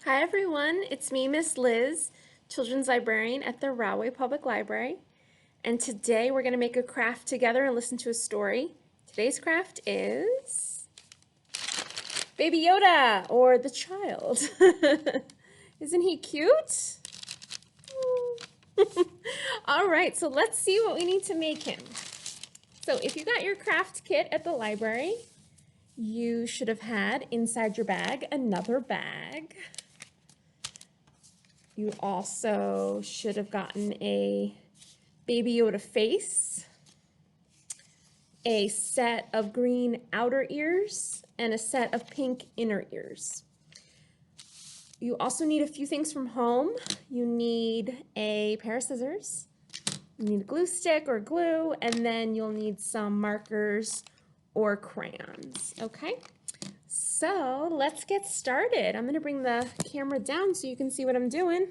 Hi everyone, it's me, Miss Liz, Children's Librarian at the Rahway Public Library. And today we're going to make a craft together and listen to a story. Today's craft is Baby Yoda, or the child. Isn't he cute? All right, so let's see what we need to make him. So if you got your craft kit at the library, you should have had inside your bag another bag. You also should have gotten a Baby Yoda face, a set of green outer ears, and a set of pink inner ears. You also need a few things from home. You need a pair of scissors, you need a glue stick or glue, and then you'll need some markers or crayons, okay? So let's get started. I'm going to bring the camera down so you can see what I'm doing.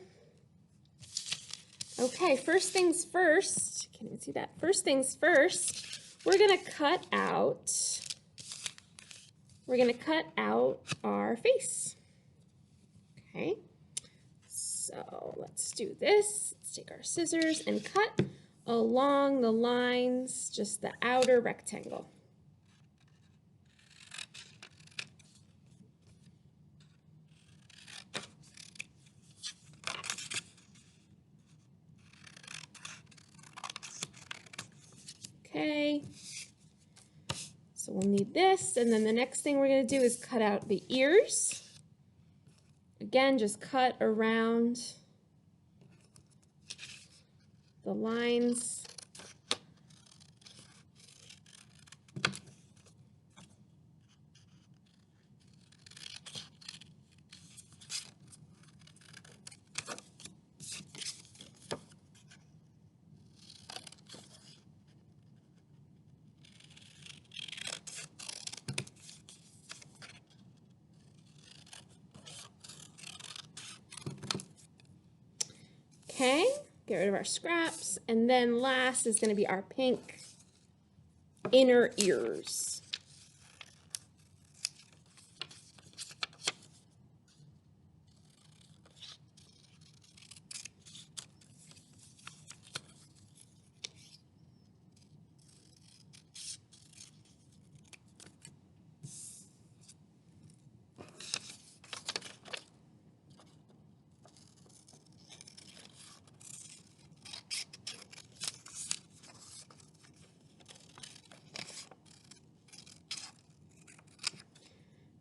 Okay, first things first, can't even see that. First things first, we're gonna cut out our face. Okay, so let's do this. Let's take our scissors and cut along the lines, just the outer rectangle. Okay, so we'll need this, and then the next thing we're going to do is cut out the ears. Again, just cut around the lines. Okay, get rid of our scraps, and then last is going to be our pink inner ears.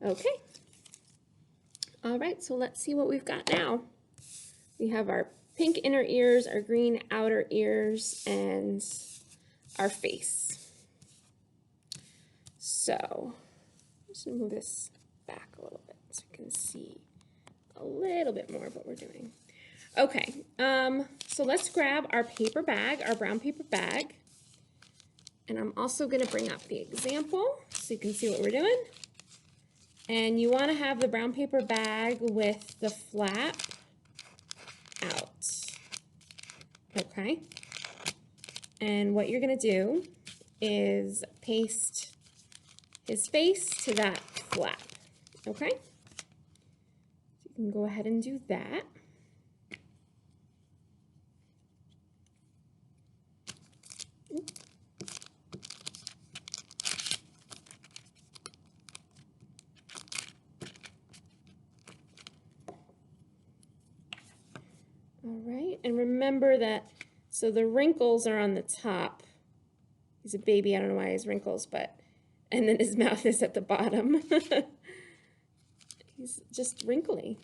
Okay. All right, so let's see what we've got now. We have our pink inner ears, our green outer ears, and our face. So, I'm just gonna move this back a little bit so you can see a little bit more of what we're doing. Okay, so let's grab our paper bag, our brown paper bag, and I'm also gonna bring up the example so you can see what we're doing. And you want to have the brown paper bag with the flap out. Okay. And what you're going to do is paste his face to that flap. Okay. So you can go ahead and do that. All right, and remember that, so the wrinkles are on the top. He's a baby, I don't know why he has wrinkles, but, and then his mouth is at the bottom. He's just wrinkly.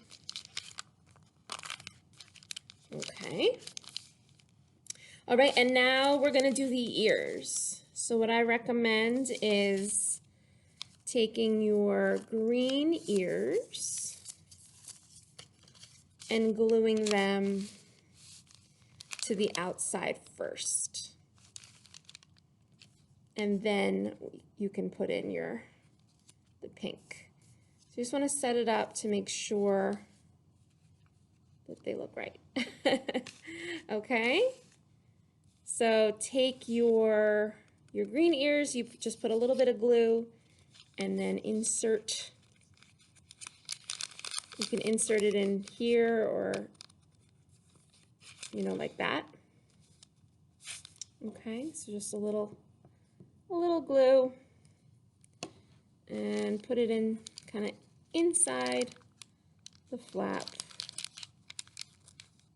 Okay. All right, and now we're gonna do the ears. So what I recommend is taking your green ears and gluing them to the outside first. And then you can put in the pink. So you just want to set it up to make sure that they look right. Okay? So take your green ears, you just put a little bit of glue and then insert You can insert it in here or, you know, like that. Okay, so just a little glue and put it in kind of inside the flap,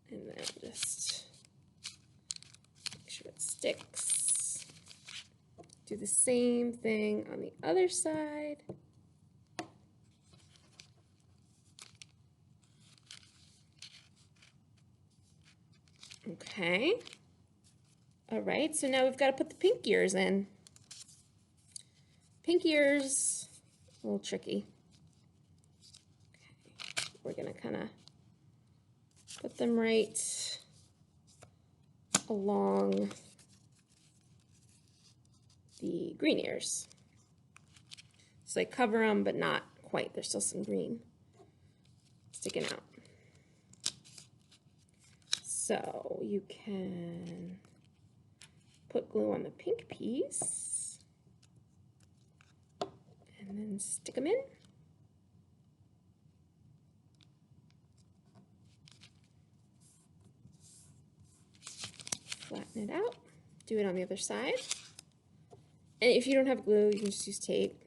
and then just make sure it sticks. Do the same thing on the other side. Okay. All right, so now we've got to put the pink ears in. Pink ears, a little tricky. Okay. We're going to kind of put them right along the green ears. So they cover them, but not quite. There's still some green sticking out. So you can put glue on the pink piece and then stick them in. Flatten it out. Do it on the other side. And if you don't have glue, you can just use tape.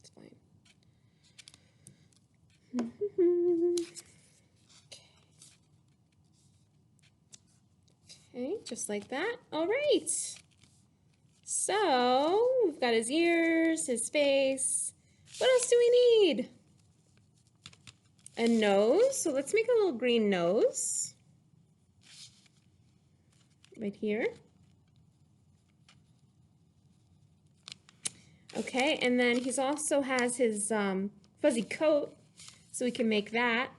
It's fine. Okay, just like that. All right. So we've got his ears, his face. What else do we need? A nose. So let's make a little green nose. Right here. Okay, and then he also has his fuzzy coat, so we can make that.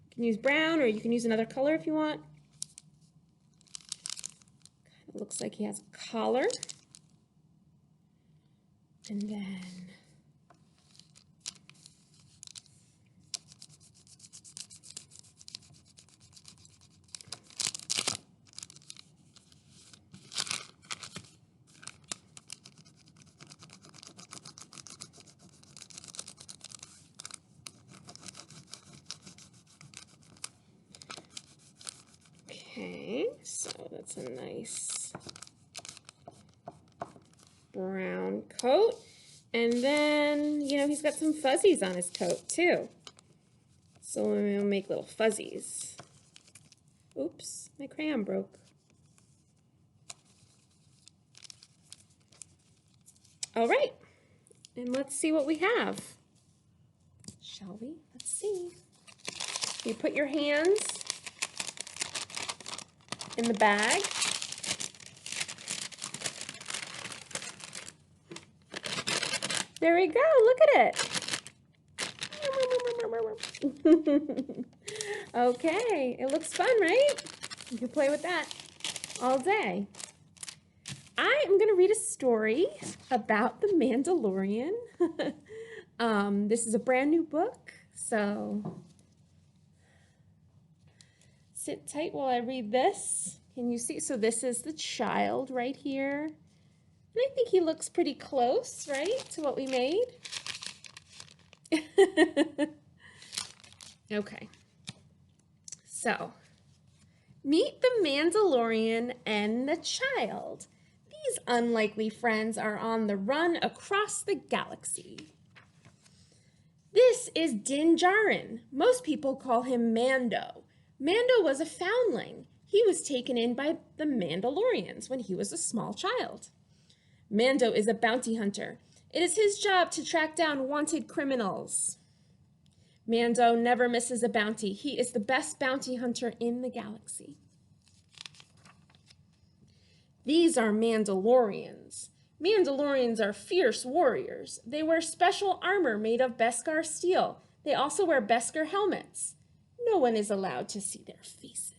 You can use brown, or you can use another color if you want. It looks like he has a collar. And then okay, so that's a nice brown coat. And then, you know, he's got some fuzzies on his coat too. So we'll make little fuzzies. Oops, my crayon broke. All right, and let's see what we have. Shall we? Let's see. You put your hands in the bag. There we go, look at it. Okay, it looks fun, right? You can play with that all day. I am going to read a story about the Mandalorian. This is a brand new book, so sit tight while I read this. Can you see? So this is the child right here. And I think he looks pretty close, right, to what we made. Okay. So, meet the Mandalorian and the child. These unlikely friends are on the run across the galaxy. This is Din Djarin. Most people call him Mando. Mando was a foundling. He was taken in by the Mandalorians when he was a small child. Mando is a bounty hunter. It is his job to track down wanted criminals. Mando never misses a bounty. He is the best bounty hunter in the galaxy. These are Mandalorians. Mandalorians are fierce warriors. They wear special armor made of Beskar steel. They also wear Beskar helmets. No one is allowed to see their faces.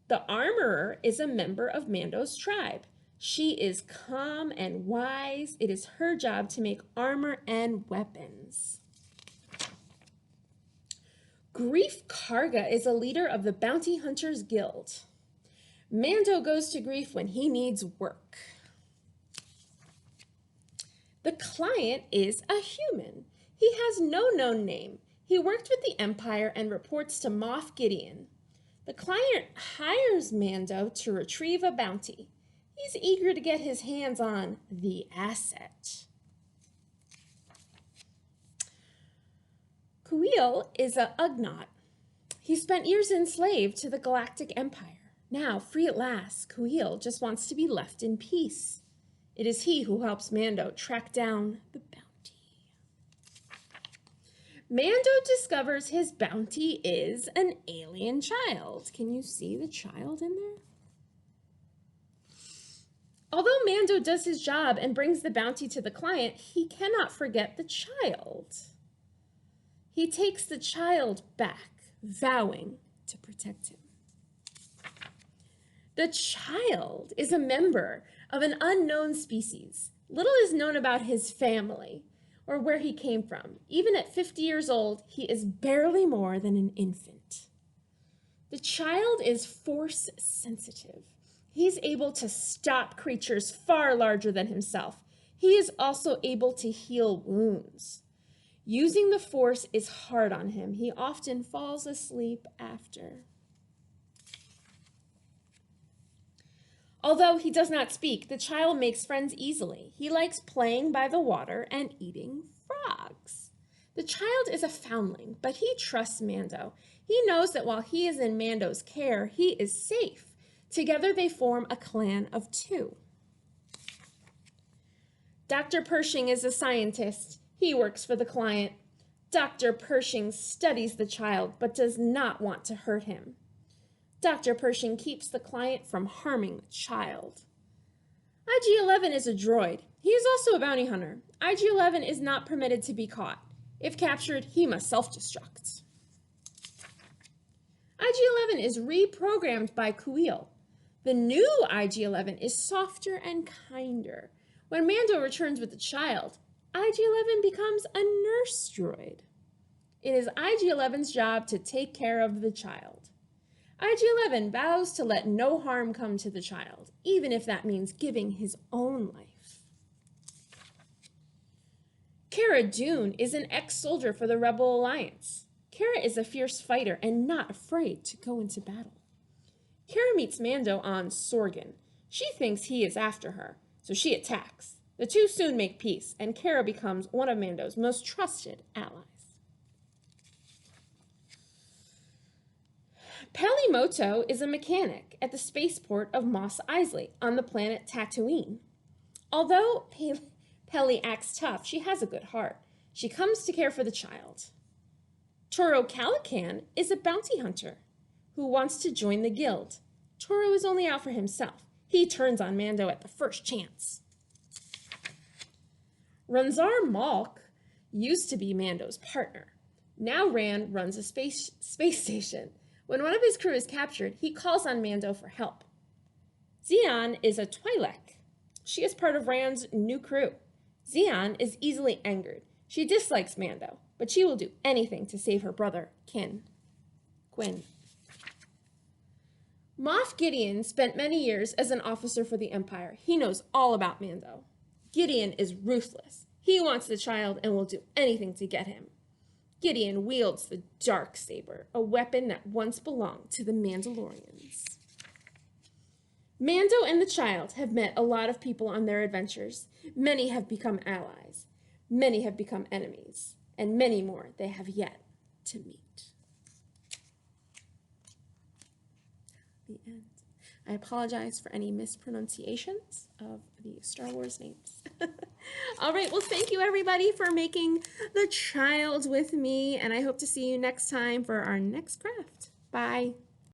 The armorer is a member of Mando's tribe. She is calm and wise. It is her job to make armor and weapons. Grief Karga is a leader of the Bounty Hunters Guild. Mando goes to Grief when he needs work. The client is a human. He has no known name. He worked with the Empire and reports to Moff Gideon. The client hires Mando to retrieve a bounty. He's eager to get his hands on the asset. Kuiil is a Ugnaught. He spent years enslaved to the Galactic Empire. Now, free at last, Kuiil just wants to be left in peace. It is he who helps Mando track down the bounty. Mando discovers his bounty is an alien child. Can you see the child in there? Although Mando does his job and brings the bounty to the client, he cannot forget the child. He takes the child back, vowing to protect him. The child is a member of an unknown species. Little is known about his family or where he came from. Even at 50 years old, he is barely more than an infant. The child is force sensitive. He's able to stop creatures far larger than himself. He is also able to heal wounds. Using the force is hard on him. He often falls asleep after. Although he does not speak, the child makes friends easily. He likes playing by the water and eating frogs. The child is a foundling, but he trusts Mando. He knows that while he is in Mando's care, he is safe. Together they form a clan of 2. Dr. Pershing is a scientist. He works for the client. Dr. Pershing studies the child, but does not want to hurt him. Dr. Pershing keeps the client from harming the child. IG-11 is a droid. He is also a bounty hunter. IG-11 is not permitted to be caught. If captured, he must self-destruct. IG-11 is reprogrammed by Kuiil. The new IG-11 is softer and kinder. When Mando returns with the child, IG-11 becomes a nurse droid. It is IG-11's job to take care of the child. IG-11 vows to let no harm come to the child, even if that means giving his own life. Cara Dune is an ex-soldier for the Rebel Alliance. Cara is a fierce fighter and not afraid to go into battle. Cara meets Mando on Sorgan. She thinks he is after her, so she attacks. The two soon make peace, and Cara becomes one of Mando's most trusted allies. Pelimoto is a mechanic at the spaceport of Mos Eisley on the planet Tatooine. Although Peli acts tough, she has a good heart. She comes to care for the child. Toro Calican is a bounty hunter who wants to join the guild. Toro is only out for himself. He turns on Mando at the first chance. Ranzar Malk used to be Mando's partner. Now Rand runs a space station. When one of his crew is captured, he calls on Mando for help. Xian is a Twi'lek. She is part of Rand's new crew. Xian is easily angered. She dislikes Mando, but she will do anything to save her brother, Quinn. Moff Gideon spent many years as an officer for the Empire. He knows all about Mando. Gideon is ruthless. He wants the child and will do anything to get him. Gideon wields the Darksaber, a weapon that once belonged to the Mandalorians. Mando and the child have met a lot of people on their adventures. Many have become allies. Many have become enemies. And many more they have yet to meet. The end. I apologize for any mispronunciations of the Star Wars names. All right, well, thank you everybody for making the child with me, and I hope to see you next time for our next craft. Bye.